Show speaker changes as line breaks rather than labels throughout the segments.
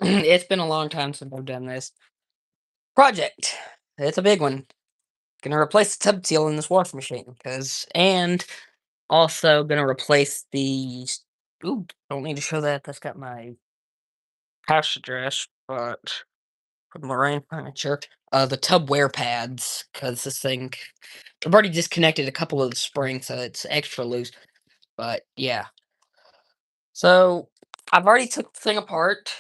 It's been a long time since I've done this project. It's a big one. Gonna replace the tub seal in this washing machine and also gonna replace the. Ooh, don't need to show that. That's got my house address, but from Lorraine Furniture. The tub wear pads because this thing. I've already disconnected a couple of the springs, so it's extra loose. But yeah, so I've already took the thing apart,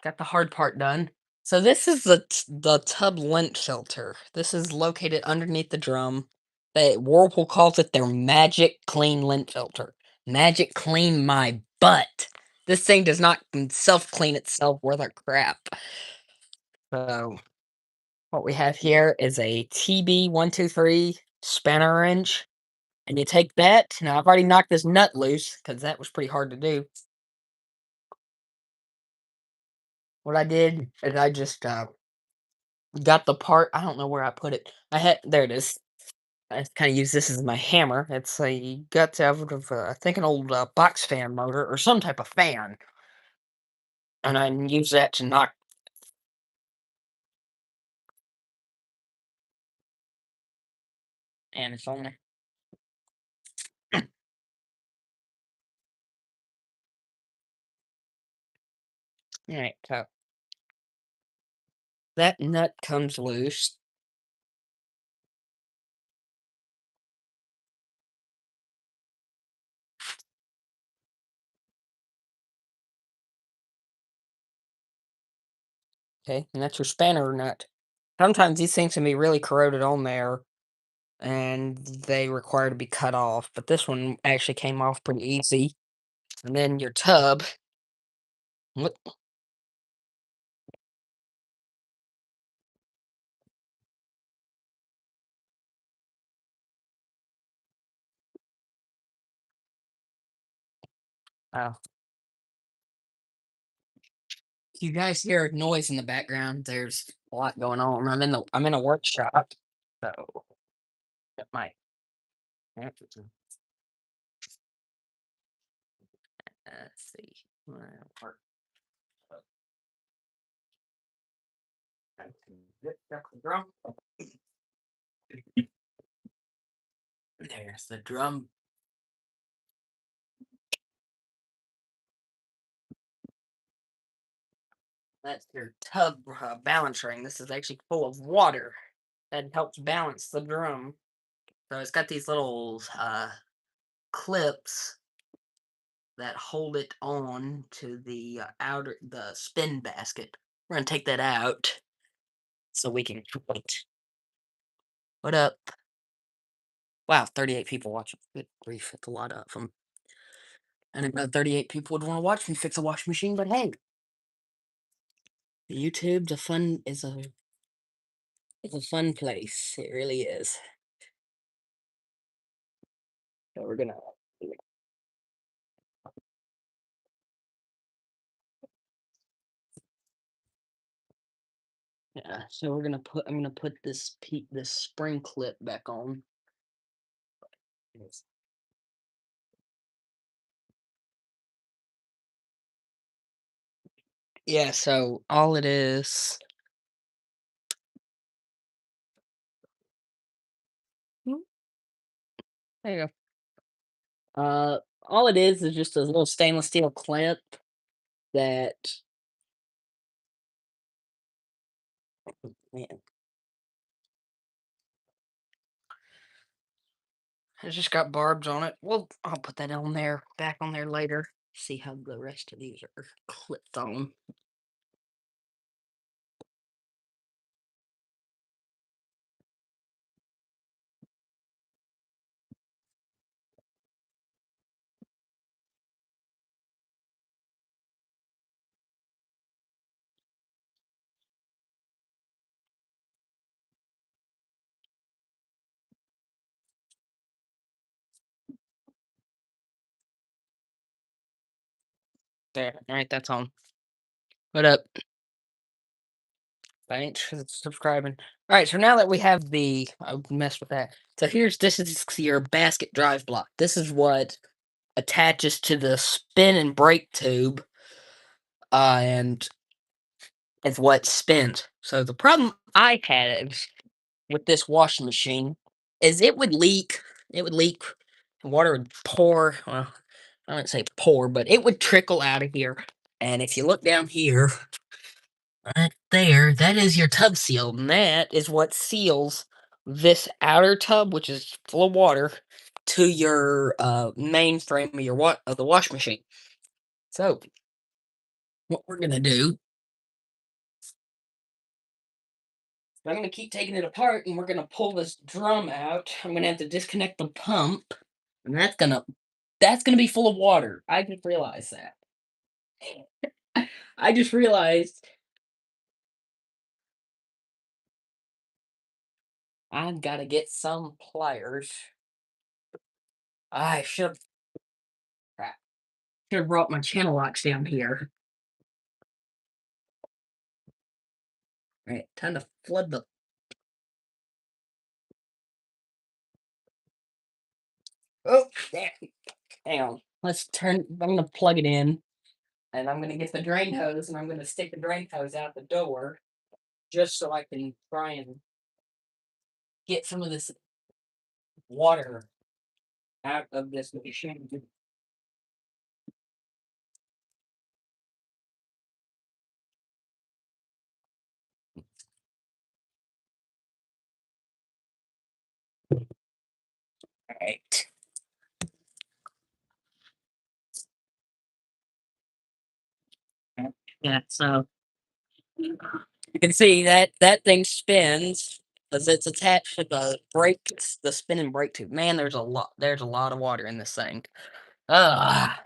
got the hard part done. So this is the tub lint filter. This is located underneath the drum. They Whirlpool calls it their magic clean lint filter. Magic clean my butt. This thing does not self clean itself worth a crap. So what we have here is a TB123 spanner wrench, and you take that. Now I've already knocked this nut loose because that was pretty hard to do. What I did is I just got the part. I don't know where I put it. I had there it is. I kind of use this as my hammer. It's a guts out of I think an old box fan motor or some type of fan, and I use that to knock. And it's on there. All right, so that nut comes loose. Okay, and that's your spanner nut. Sometimes these things can be really corroded on there, and they require to be cut off. But this one actually came off pretty easy. And then your tub. What? Oh, you guys hear a noise in the background? There's a lot going on. I'm in a workshop, so it might. Let's see. Where part- the drum. There's the drum. That's your tub balance ring. This is actually full of water that helps balance the drum. So it's got these little clips that hold it on to the spin basket. We're gonna take that out so we can wait. What up? Wow, 38 people watching. Good grief, that's a lot of them. I didn't know 38 people would want to watch me fix a washing machine, but hey, YouTube, the fun is a it's a fun place. It really is. So we're gonna yeah. So I'm gonna put this spring clip back on. Yes. Yeah. So all it is. Hmm, there you go. All it is just a little stainless steel clip that man, it's just got barbs on it. Well, I'll put that on there, back on there later. See how the rest of these are clipped on. There. All right, that's on. What up? Thanks for subscribing. All right, so now that we have I messed with that. So this is your basket drive block. This is what attaches to the spin and brake tube, and is what spins. So the problem I had with this washing machine is it would leak. It would leak. Water would pour. Well, I wouldn't say pour, but it would trickle out of here. And if you look down here, right there, that is your tub seal. And that is what seals this outer tub, which is full of water, to your main frame of your of the wash machine. So what we're gonna do, I'm gonna keep taking it apart, and we're gonna pull this drum out. I'm gonna have to disconnect the pump, and that's gonna be full of water. I just realized that. I just realized I've got to get some pliers. I should have brought my channel locks down here. Right, time to flood the. Oh, there. Hang on. Let's turn. I'm gonna plug it in, and I'm gonna get the drain hose, and I'm gonna stick the drain hose out the door, just so I can try and get some of this water out of this machine. All right. Yeah. So you can see that that thing spins because it's attached to the brake, the spinning brake tube. Man, there's a lot. There's a lot of water in this thing. Ah,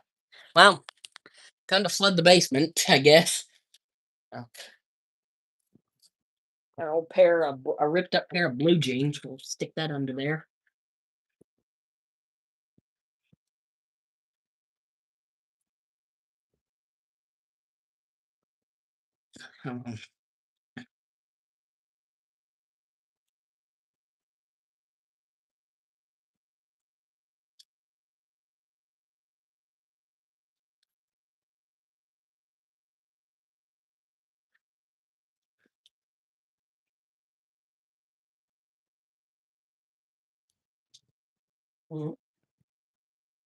well, time to flood the basement, I guess. Oh, an old pair of a ripped up pair of blue jeans. We'll stick that under there. Um, mm,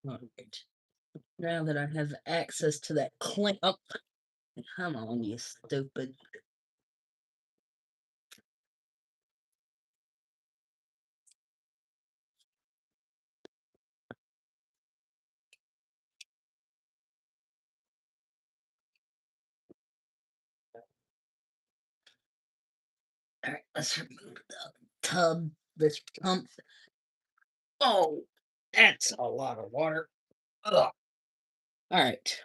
alright. Now that I have access to that clamp, oh, come on, you stupid. All right, let's remove the tub. This pump. Oh, that's a lot of water. Ugh. All right.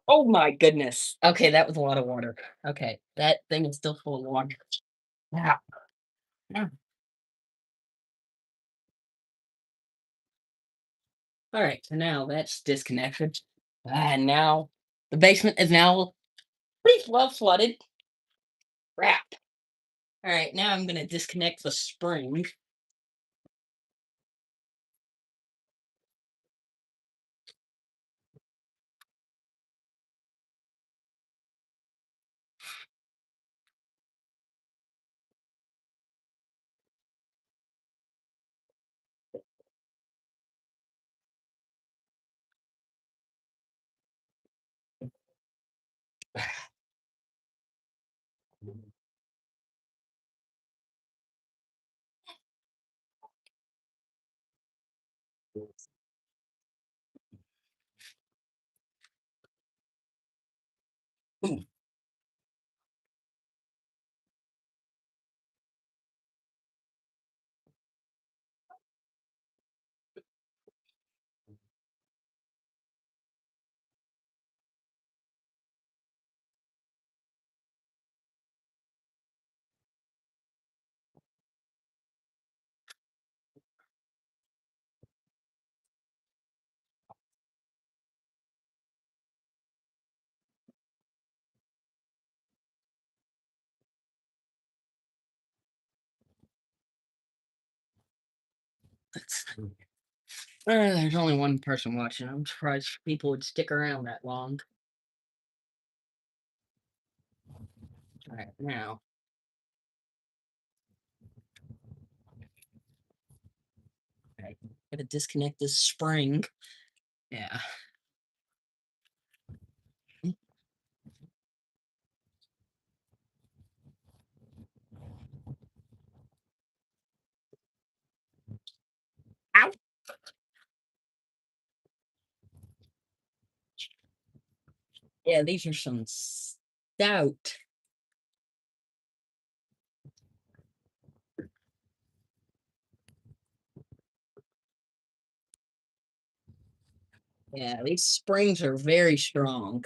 Oh my goodness. Okay, that was a lot of water. Okay, that thing is still full of water. Yeah. Yeah. All right, so now that's disconnected. And now the basement is now pretty well flooded. Crap. All right, now I'm gonna disconnect the spring. Let's see. There's only one person watching. I'm surprised people would stick around that long. All right, now. Okay, gotta disconnect this spring. Yeah. Ow. Yeah, these are some stout. Yeah, these springs are very strong.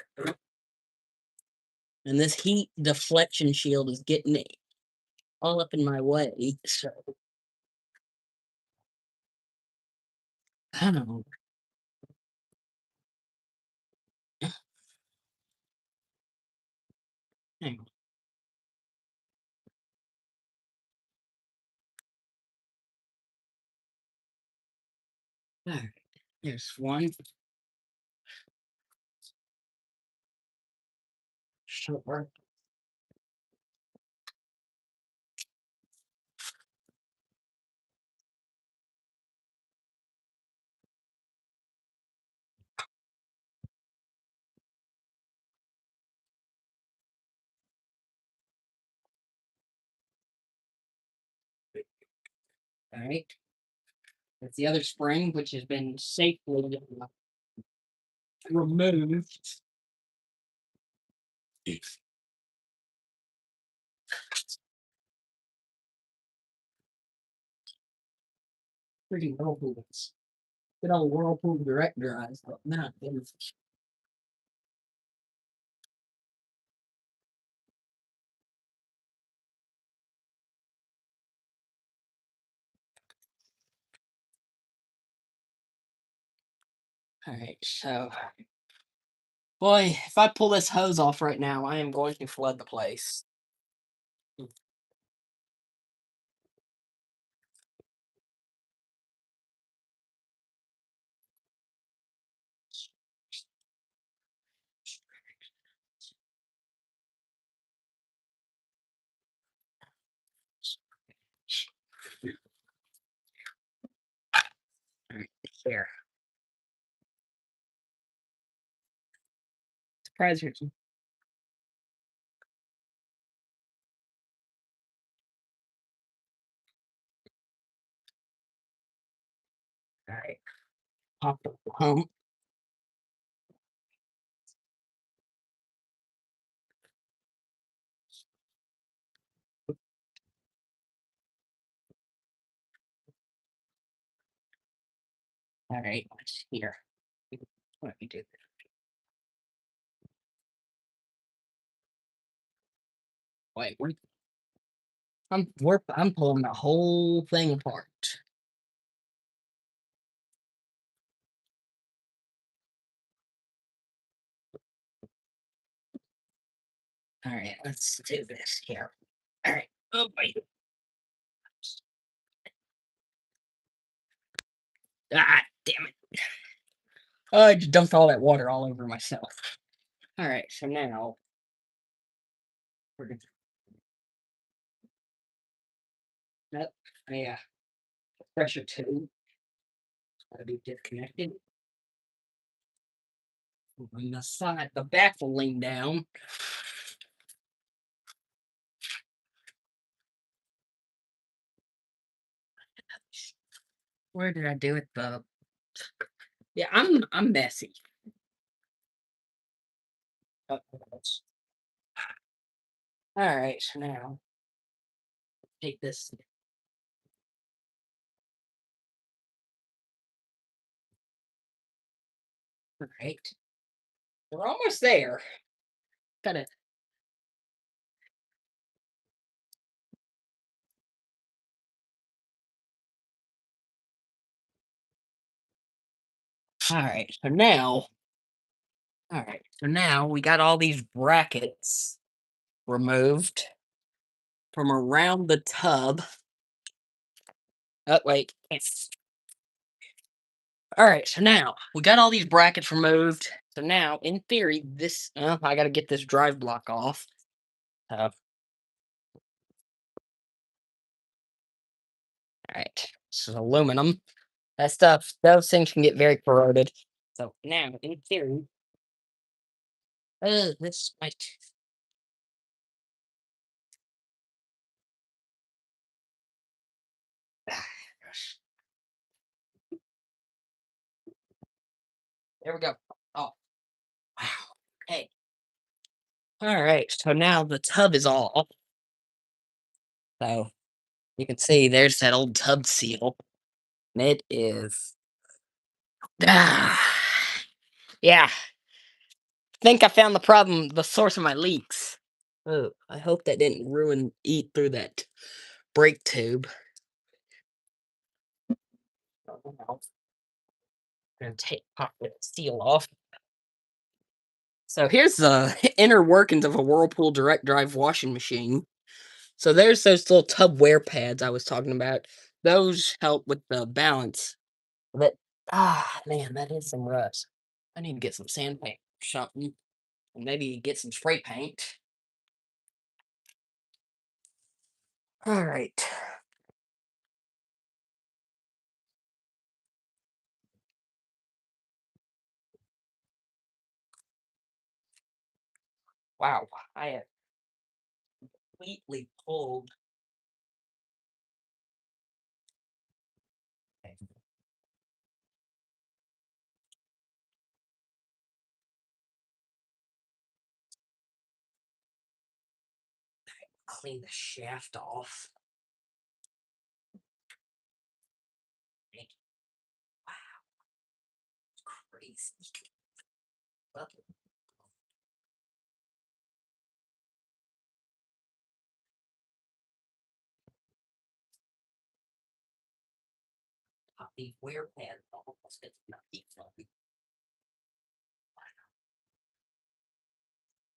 And this heat deflection shield is getting it all up in my way. So I don't know. Hang on. All right. There's one. Sure. All right. That's the other spring, which has been safely removed. Pretty whirlpools. Good old whirlpool direct drives, but not those. All right, so boy, if I pull this hose off right now, I am going to flood the place. All right, here. Surprise you. All right, pop the pump. All right, let's here. Let me do this. Wait, I'm pulling the whole thing apart. All right, let's do this here. All right. Oh boy. Ah, damn it. I just dumped all that water all over myself. All right, so now we're gonna that yeah, pressure tube gotta be disconnected. Bring the side, the back will lean down. Where did I do it? The yeah, I'm messy. Uh, All right, so now take this. All right, we're almost there. Gotta. All right, so now. All right, so now we got all these brackets removed from around the tub. Oh wait, yes. All right, so now we got all these brackets removed. So now, in theory, this I got to get this drive block off. All right, this is aluminum. That stuff, those things can get very corroded. So now, in theory, this might. Gosh, there we go. Oh, wow. Okay. All right. So now the tub is all. So you can see there's that old tub seal. And it is. Ah, yeah. Think I found the problem, the source of my leaks. Oh, I hope that didn't eat through that brake tube. Oh, no. Gonna pop the seal off. So here's the inner workings of a Whirlpool direct drive washing machine. So there's those little tub wear pads I was talking about. Those help with the balance. But man, that is some rust. I need to get some sandpaper or something. And maybe get some spray paint. All right. Wow, I have completely pulled. Clean the shaft off. Wow, crazy. Well, pop the wear pad off. It's not deep fluffy.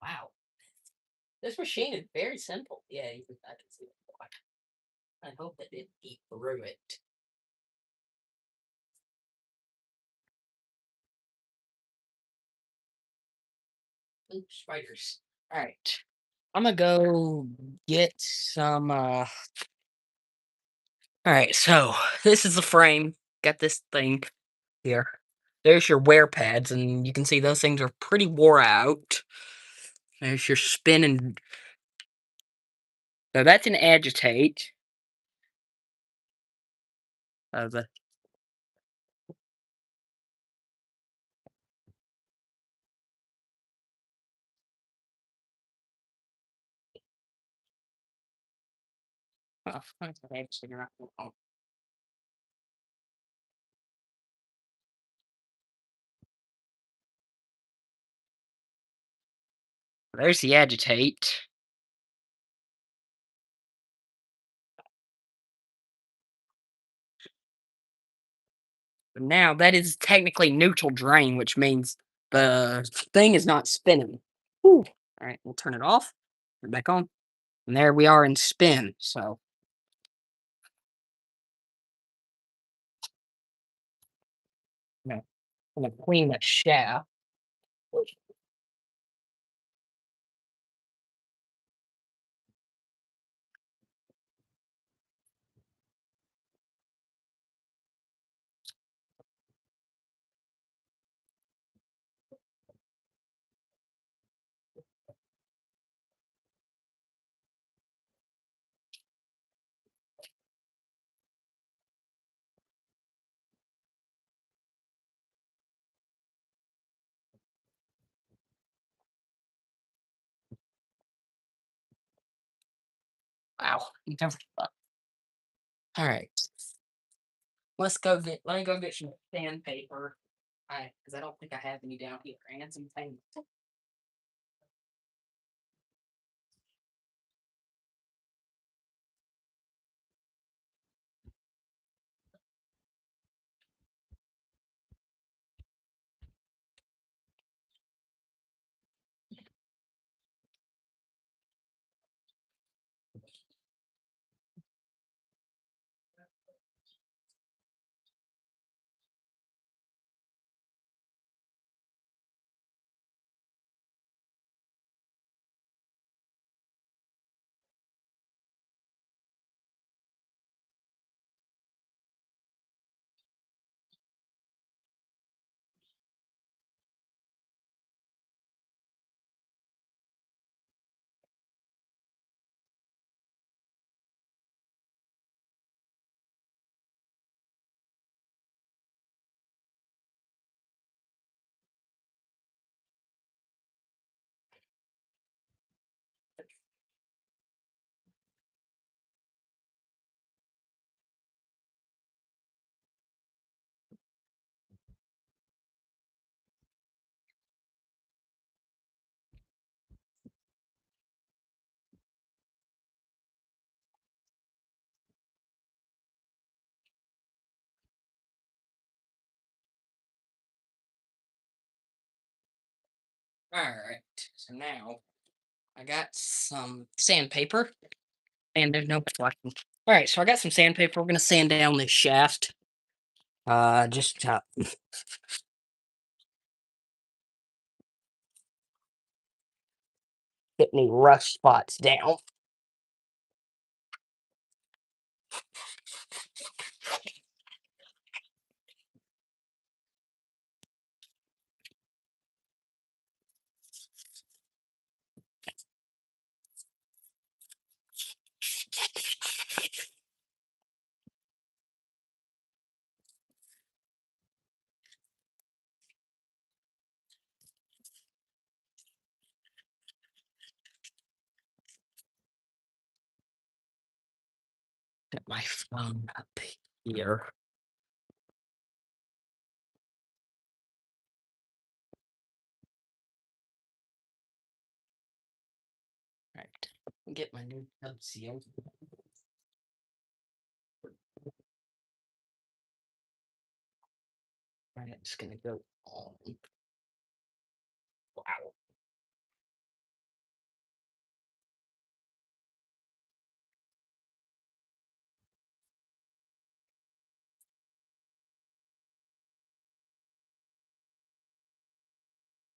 Wow, this machine is very simple. Yeah, I can see it. I hope that didn't eat through it. Oops, spiders. All right, I'm gonna go get some. All right, so this is the frame. Got this thing here. There's your wear pads, and you can see those things are pretty wore out. There's your spin and so that's an agitate. The oh, that's an agitate. There's the agitate. But now that is technically neutral drain, which means the thing is not spinning. Whew. All right, we'll turn it off. Turn it back on. And there we are in spin. So I'm gonna clean that shaft. Wow. All right. Let me go get some sandpaper. Because I don't think I have any down here. And some paint. Alright, so now I got some sandpaper, and there's no flashing. Alright, so I got some sandpaper. We're gonna sand down this shaft. Just get any rough spots down. Get my phone up here. Right. Get my new tub seal. Right, it's gonna go on. Wow.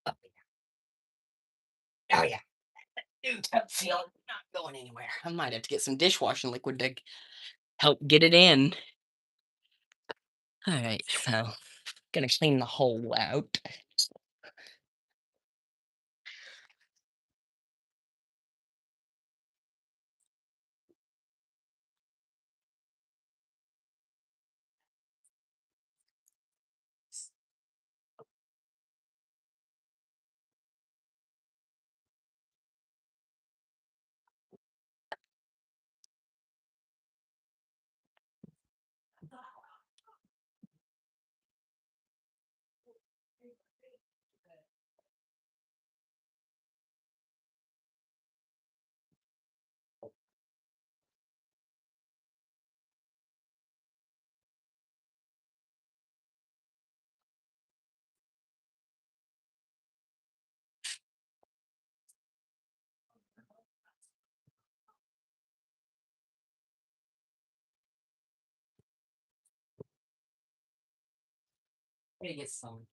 Oh, oh yeah. New tub seal. Not going anywhere. I might have to get some dishwashing liquid to help get it in. Alright, so gonna clean the hole out. Gotta get some.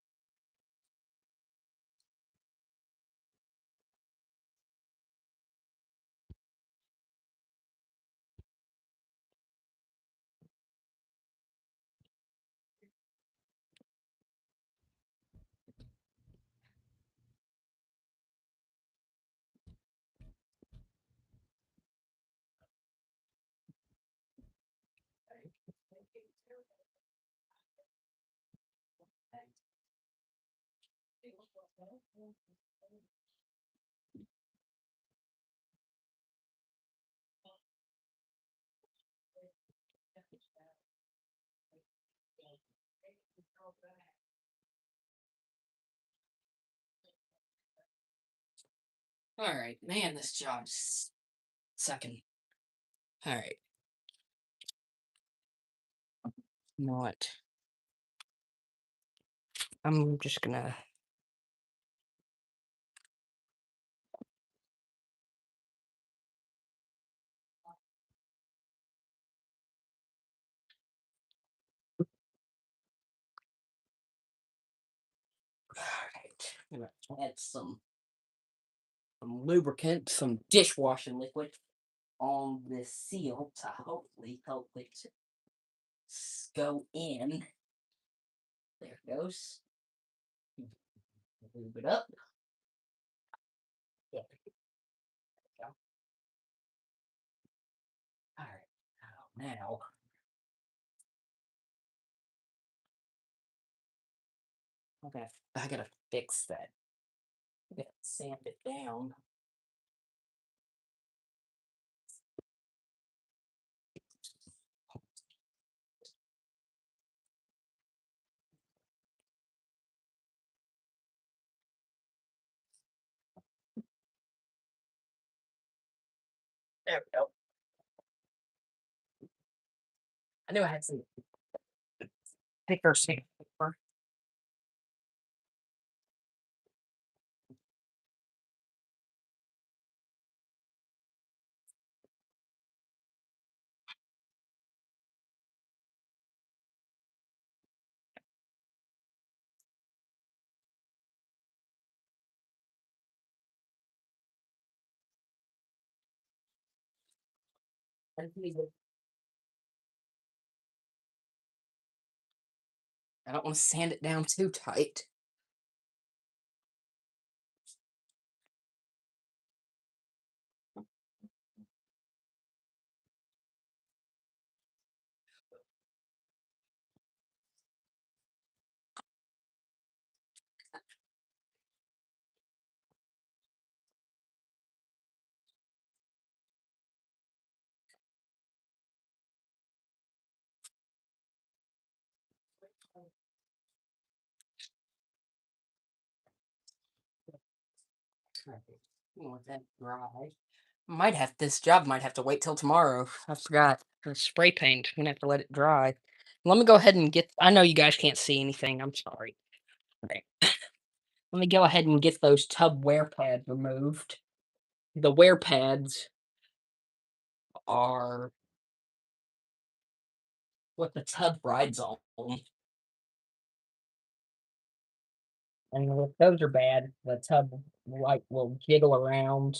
Alright, man, this job's sucking. Alright, you know what? I'm just gonna. Alright, I'm gonna add some lubricant, some dishwashing liquid on this seal to hopefully help it go in. There it goes. Lube it up. There we go. Alright, now okay, I gotta fix that. I gotta sand it down. There we go. I knew I had some thicker sandpaper. I don't want to sand it down too tight. Want that dry. Might have this job might have to wait till tomorrow. I forgot the spray paint. I'm gonna have to let it dry. Let me go ahead and get. I know you guys can't see anything. I'm sorry. Okay. Let me go ahead and get those tub wear pads removed. The wear pads are what the tub rides on, and if those are bad, the tub like will jiggle around,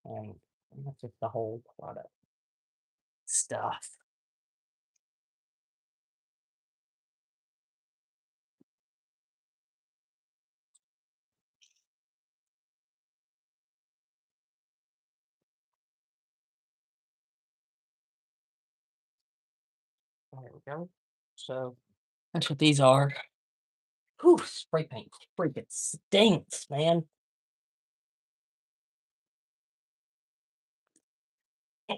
and that's just the whole product stuff. There we go. So that's what these are. Whew, spray paint freaking stinks, man. There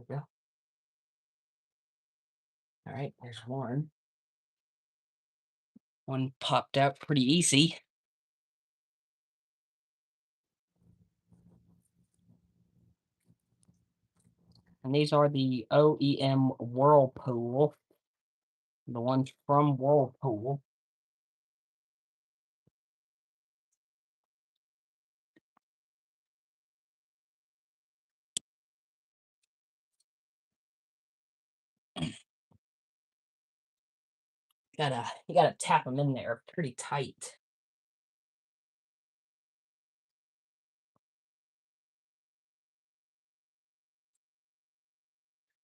we go. All right, there's one. One popped out pretty easy. And these are the OEM Whirlpool, the ones from Whirlpool. You gotta tap them in there pretty tight.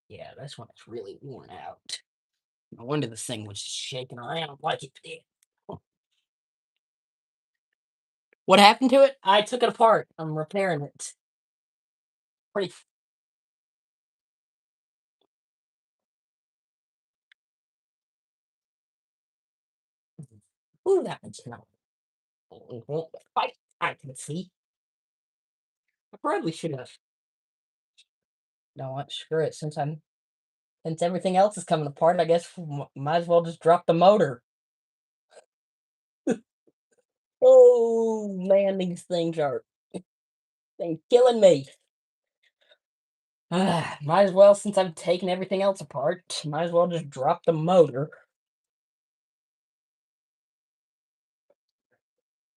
Yeah, this one is really worn out. No wonder the thing was just shaking around like it did. What happened to it? I took it apart. I'm repairing it. Pretty. Ooh, that one's not. It won't fight. I can see. I probably should have. No, what? Screw it. Since everything else is coming apart, I guess might as well just drop the motor. Oh man, these things are killing me. Might as well, since I'm taking everything else apart, might as well just drop the motor,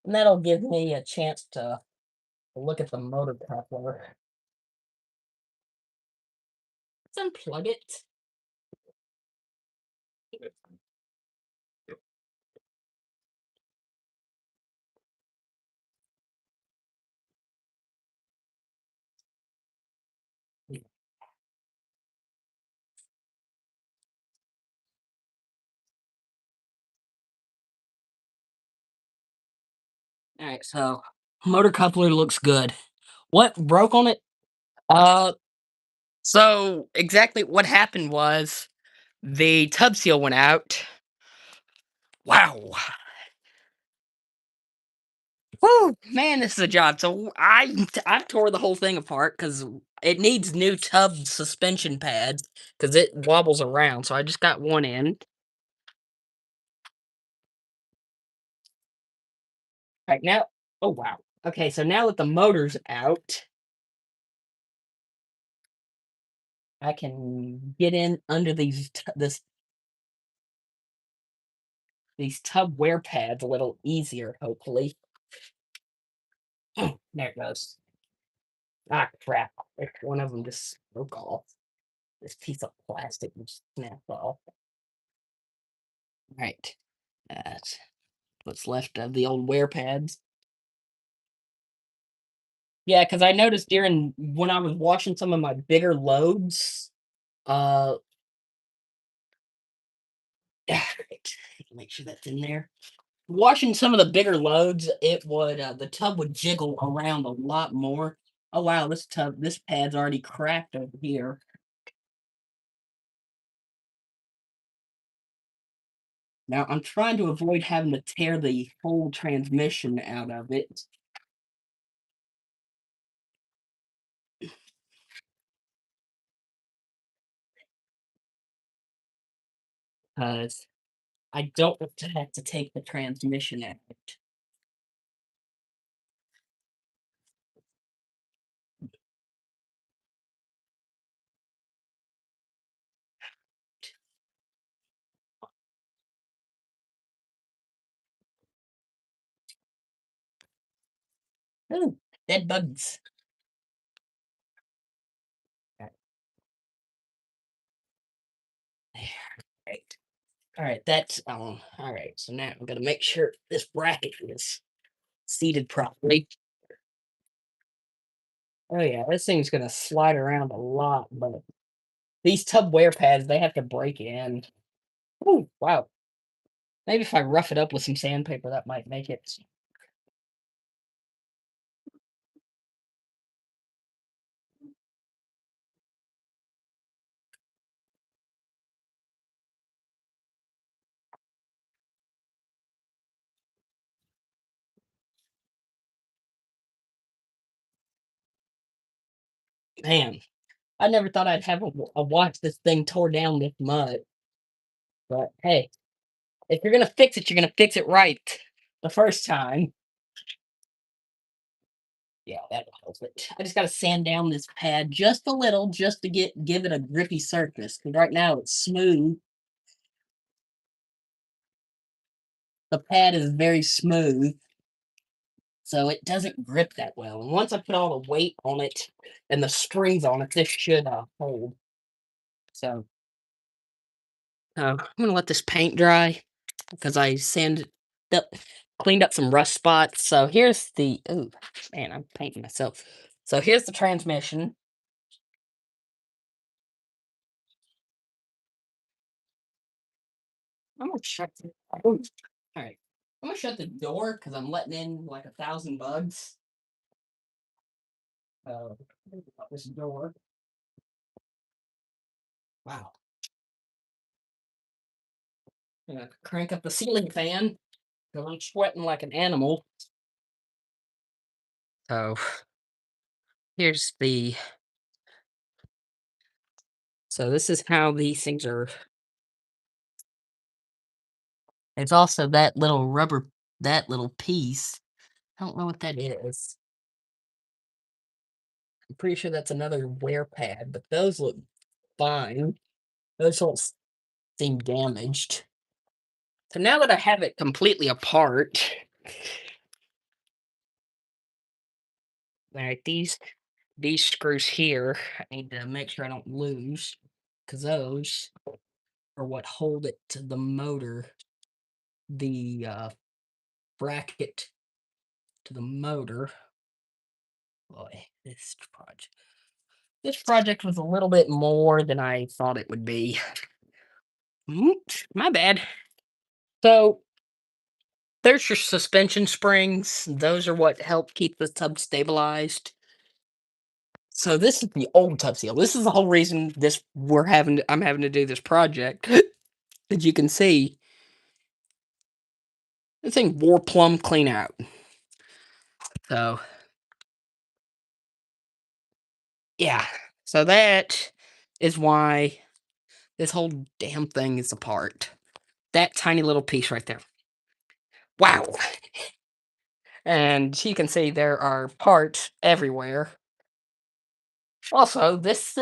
and that'll give me a chance to look at the motor coupler. Let's unplug it. All right, so motor coupler looks good. What broke on it? Uh, so exactly what happened was the tub seal went out. Wow. Woo, man, this is a job. So I tore the whole thing apart because it needs new tub suspension pads because it wobbles around. So I just got one in. Right now, oh wow. Okay, so now that the motor's out, I can get in under these tub wear pads a little easier, hopefully. There it goes. Ah, crap! One of them just broke off. this piece of plastic just snapped off. Right. That's what's left of the old wear pads. Yeah, because I noticed during when I was washing some of my bigger loads, uh, right, make sure that's in there. Washing some of the bigger loads, it would the tub would jiggle around a lot more. Oh wow, this pad's already cracked over here. Now I'm trying to avoid having to tear the whole transmission out of it. 'Cause I don't want to have to take the transmission out. Ooh, dead bugs. Right, there. Right. All right, that's all right. So now I'm gonna make sure this bracket is seated properly. Oh yeah, this thing's gonna slide around a lot, but these tub wear pads, they have to break in. Ooh, wow. Maybe if I rough it up with some sandpaper, that might make it. Man, I never thought I'd have a watch this thing tore down this much. But hey, if you're gonna fix it, you're gonna fix it right the first time. Yeah, that helps it. I just gotta sand down this pad just a little, just to give it a grippy surface. Because right now it's smooth. The pad is very smooth, so it doesn't grip that well. And once I put all the weight on it and the springs on it, this should hold. So I'm gonna let this paint dry because I sanded up, cleaned up some rust spots. So here's the oh man, I'm painting myself. So here's the transmission. I'm gonna shut the all right. I'm gonna shut the door because I'm letting in like 1,000 bugs. Uh, this door. Wow. Gonna crank up the ceiling fan because I'm sweating like an animal. So here's the so this is how these things are. It's also that little rubber, that little piece. I don't know what that is. I'm pretty sure that's another wear pad, but those look fine. Those don't seem damaged. So now that I have it completely apart, all right, these screws here, I need to make sure I don't lose because those are what hold it to the motor, the bracket to the motor. Boy, this project was a little bit more than I thought it would be. Oops, my bad. So there's your suspension springs. Those are what help keep the tub stabilized. So this is the old tub seal. This is the whole reason I'm having to do this project. As you can see, this thing wore plumb clean out. So yeah. So that is why this whole damn thing is apart. That tiny little piece right there. Wow. And you can see there are parts everywhere. Also, this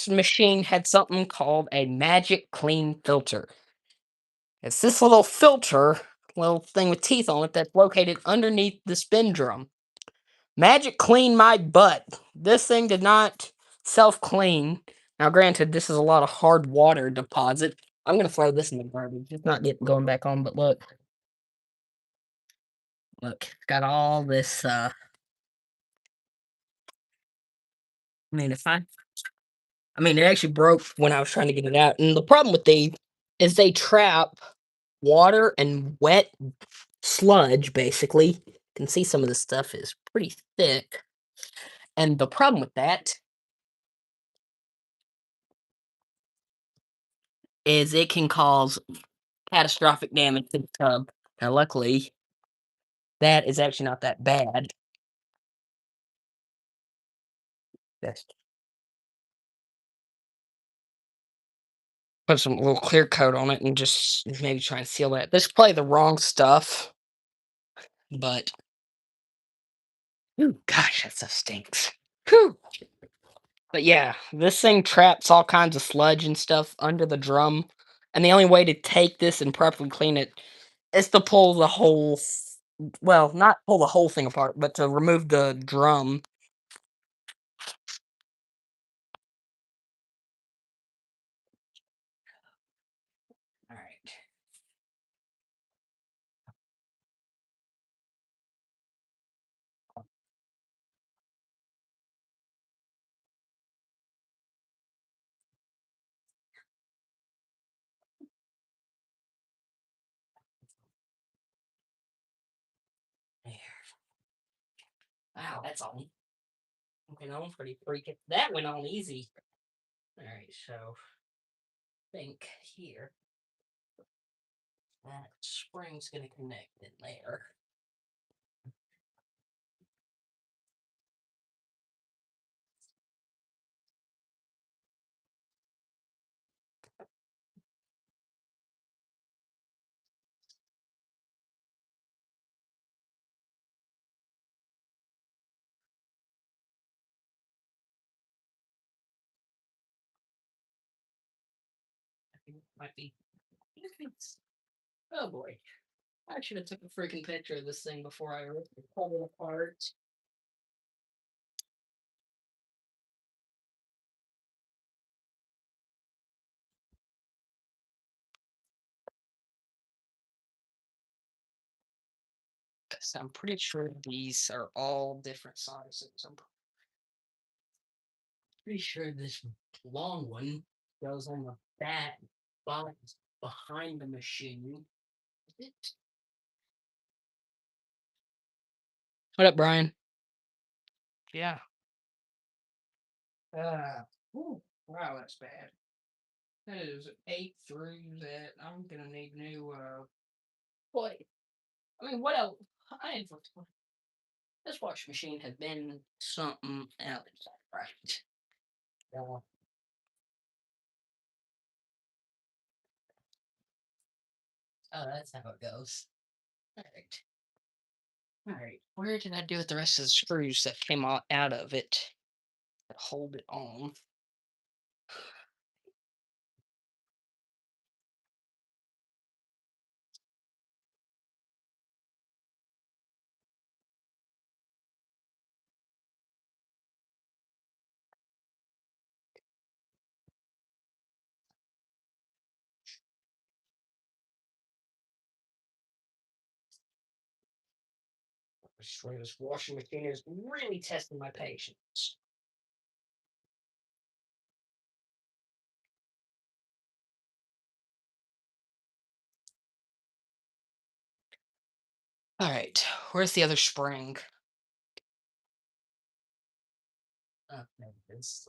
machine had something called a Magic Clean filter. It's this little filter, little thing with teeth on it that's located underneath the spin drum. Magic Clean my butt. This thing did not self clean. Now, granted, this is a lot of hard water deposit. I'm gonna throw this in the garbage. It's not getting going back on, but look, it's got all this. I mean, it actually broke when I was trying to get it out. And the problem with these is they trap water and wet sludge. Basically, you can see some of the stuff is pretty thick. And the problem with that is it can cause catastrophic damage to the tub. Now, luckily, that is actually not that bad. Just put some little clear coat on it and just maybe try and seal that. This is probably the wrong stuff, but ooh, gosh, that stuff stinks. Whew. But yeah, this thing traps all kinds of sludge and stuff under the drum, and the only way to take this and properly clean it is to pull the whole well, not pull the whole thing apart, but to remove the drum. Alright. There. Wow, that's on. Went on pretty freaking. That went on easy. Alright, so think here. That spring's gonna connect in there. I think it might be. Oh boy. I should have took a freaking picture of this thing before I pulled it apart. Because I'm pretty sure these are all different sizes. I'm pretty sure this long one goes on the back box behind the machine. Is it? What up, Brian? Yeah. Uh, ooh, wow, that's bad. That is 8 through that. I'm gonna need new, what? I mean, what else? I ain't this washing machine has been something else, right? Uh, oh, that's how it goes. All right. All right. Where did I do with the rest of the screws that came out of it that hold it on? I swear this washing machine is really testing my patience. All right. Where's the other spring? Oh, there it is.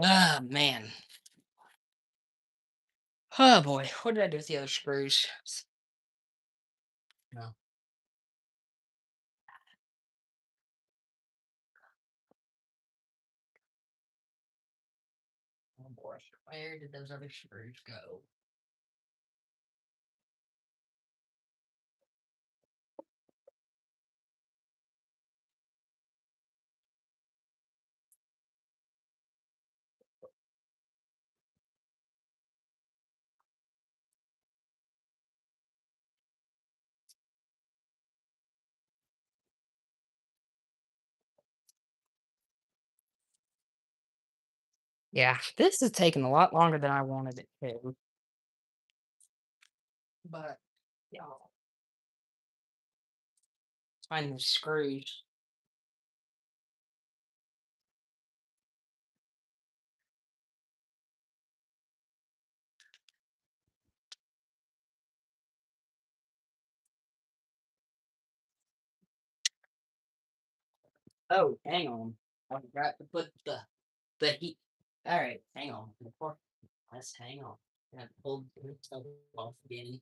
Ah, man. Oh boy, what did I do with the other screws? No. Oh boy, where did those other screws go? Yeah, this is taking a lot longer than I wanted it to. But yeah, find the screws. Oh, hang on. I forgot to put the heat. All right, hang on. Let's hang on. I have to pull the stuff off again.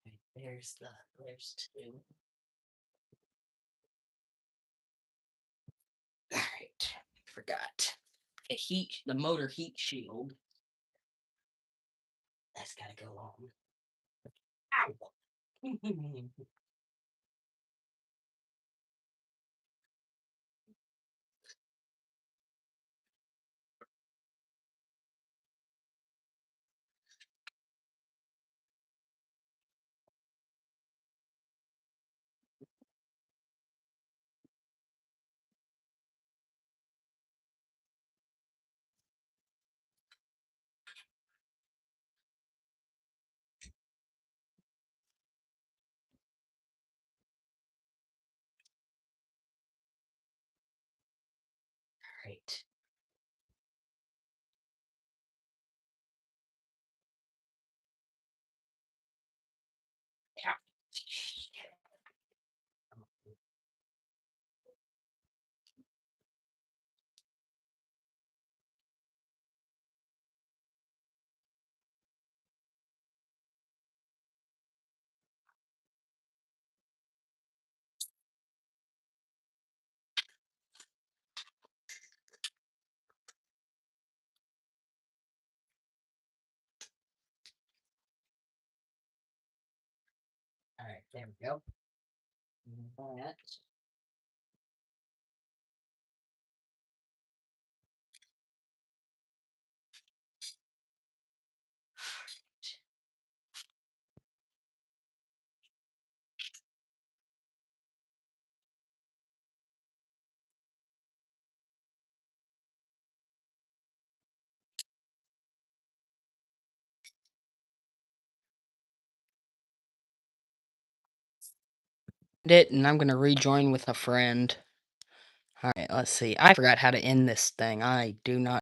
Okay, there's two. All right, forgot the motor heat shield. That's gotta go on. Ow! Right. Yeah. All right, there we go. That. It, and I'm gonna rejoin with a friend. All right, let's see. I forgot how to end this thing. I do not.